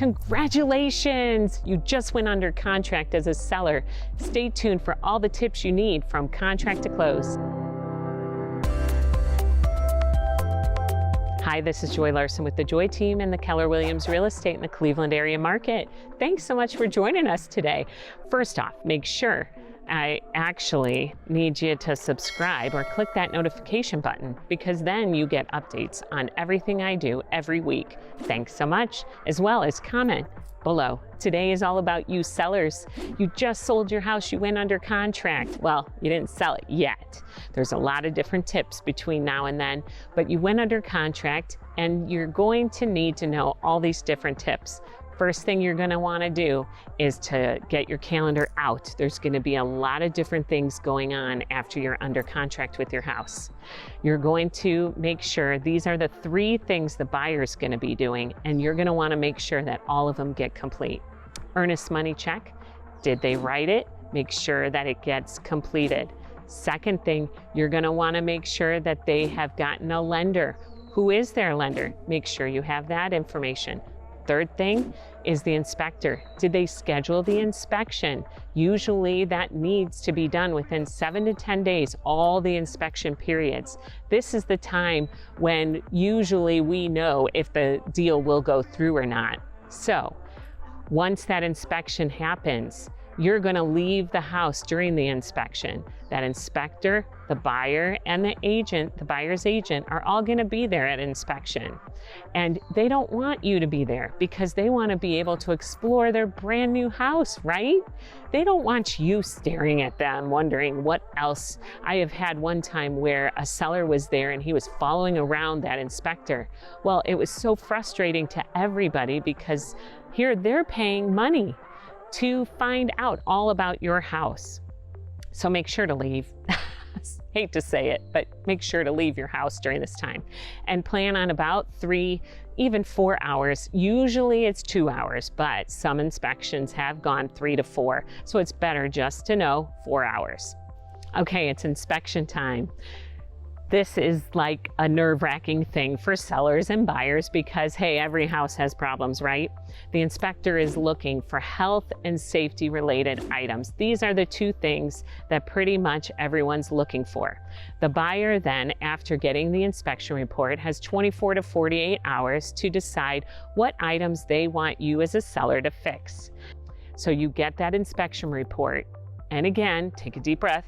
Congratulations! You just went under contract as a seller. Stay tuned for all the tips you need from contract to close. Hi, this is Joy Larson with the Joy team and the Keller Williams Real Estate in the Cleveland area market. Thanks so much for joining us today. First off, make sure I actually need you to subscribe or click that notification button, because then you get updates on everything I do every week. Thanks so much, as well as comment below. Today is all about you sellers. You just sold your house, you went under contract. Well, you didn't sell it yet. There's a lot of different tips between now and then, but you went under contract and you're going to need to know all these different tips. First thing you're going to want to do is to get your calendar out. There's going to be a lot of different things going on after you're under contract with your house. You're going to make sure these are the 3 things the buyer's going to be doing, and you're going to want to make sure that all of them get complete. Earnest money check. Did they write it? Make sure that it gets completed. Second thing, you're going to want to make sure that they have gotten a lender. Who is their lender? Make sure you have that information. Third thing is the inspector. Did they schedule the inspection? Usually that needs to be done within 7 to 10 days, all the inspection periods. This is the time when usually we know if the deal will go through or not. So once that inspection happens, you're going to leave the house during the inspection. That inspector, the buyer, and the agent, the buyer's agent, are all going to be there at inspection. And they don't want you to be there because they want to be able to explore their brand new house, right? They don't want you staring at them wondering what else. I have had one time where a seller was there and he was following around that inspector. Well, it was so frustrating to everybody because here they're paying money to find out all about your house. So make sure to leave. Hate to say it, but make sure to leave your house during this time and plan on about 3, even 4 hours. Usually it's 2 hours, but some inspections have gone 3 to 4. So it's better just to know 4 hours. Okay, it's inspection time. This is like a nerve-wracking thing for sellers and buyers because, hey, every house has problems, right? The inspector is looking for health and safety related items. These are the 2 things that pretty much everyone's looking for. The buyer then, after getting the inspection report, has 24 to 48 hours to decide what items they want you as a seller to fix. So you get that inspection report, and again, take a deep breath.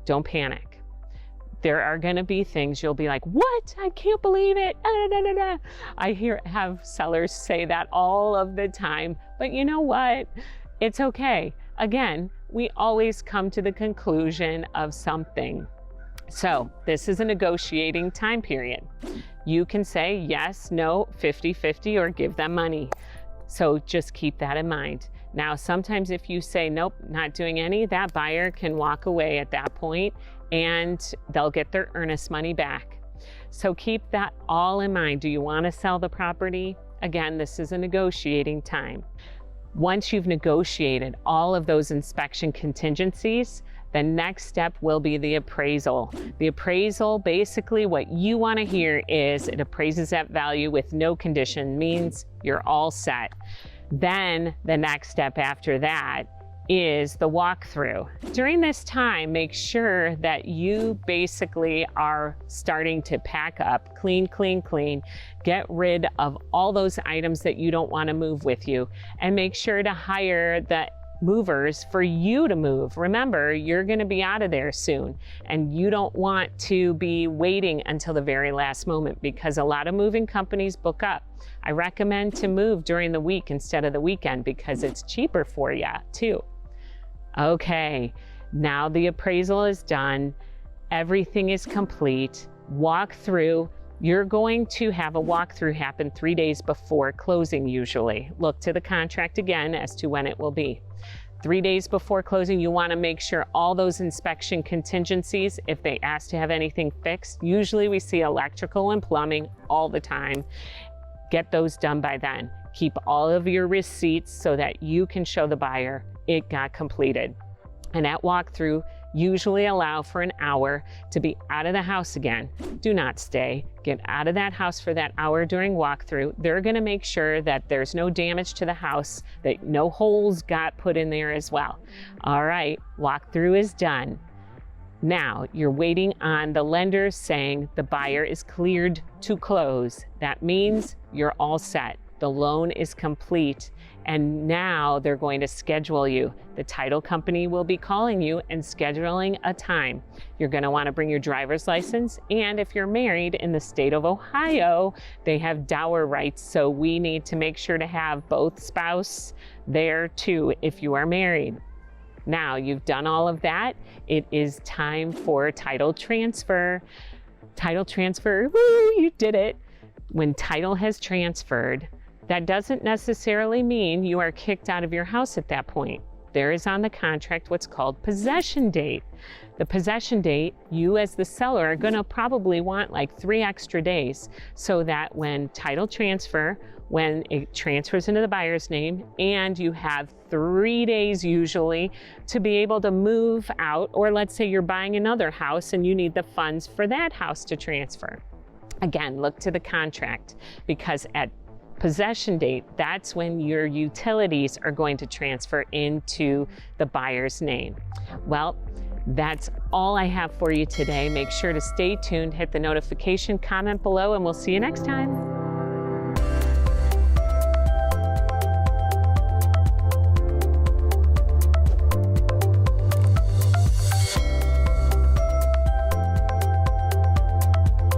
Don't panic. There are going to be things you'll be like, what? I can't believe it. I have sellers say that all of the time, but you know what? It's okay. Again, we always come to the conclusion of something. So this is a negotiating time period. You can say yes, no, 50-50, or give them money. So just keep that in mind. Now, sometimes if you say, nope, not doing any, that buyer can walk away at that point and they'll get their earnest money back. So keep that all in mind. Do you want to sell the property? Again, this is a negotiating time. Once you've negotiated all of those inspection contingencies, the next step will be the appraisal. The appraisal, basically what you want to hear is it appraises at value with no condition, means you're all set. Then the next step after that is the walkthrough. During this time, make sure that you basically are starting to pack up, clean, get rid of all those items that you don't want to move with you, and make sure to hire the movers for you to move. Remember, you're going to be out of there soon, and you don't want to be waiting until the very last moment because a lot of moving companies book up. I recommend to move during the week instead of the weekend because it's cheaper for you too. Okay, now the appraisal is done. Everything is complete. Walk through. You're going to have a walkthrough happen 3 days before closing usually. Look to the contract again as to when it will be. 3 days before closing, you want to make sure all those inspection contingencies, if they ask to have anything fixed, usually we see electrical and plumbing all the time. Get those done by then. Keep all of your receipts so that you can show the buyer it got completed. And at walkthrough, usually allow for an hour to be out of the house again. Do not stay. Get out of that house for that hour during walkthrough. They're going to make sure that there's no damage to the house, that no holes got put in there as well. All right, walkthrough is done. Now you're waiting on the lender saying the buyer is cleared to close. That means you're all set. The loan is complete, and now they're going to schedule you. The title company will be calling you and scheduling a time. You're going to want to bring your driver's license, and if you're married in the state of Ohio, they have dower rights, so we need to make sure to have both spouse there too if you are married. Now you've done all of that, it is time for title transfer. Title transfer, woo, you did it. When title has transferred, that doesn't necessarily mean you are kicked out of your house at that point. There is on the contract what's called possession date. The possession date, you as the seller are gonna probably want like 3 extra days so that when title transfer, when it transfers into the buyer's name, and you have 3 days usually to be able to move out, or let's say you're buying another house and you need the funds for that house to transfer. Again, look to the contract, because at possession date, that's when your utilities are going to transfer into the buyer's name. Well, that's all I have for you today. Make sure to stay tuned, hit the notification, comment below, and we'll see you next time.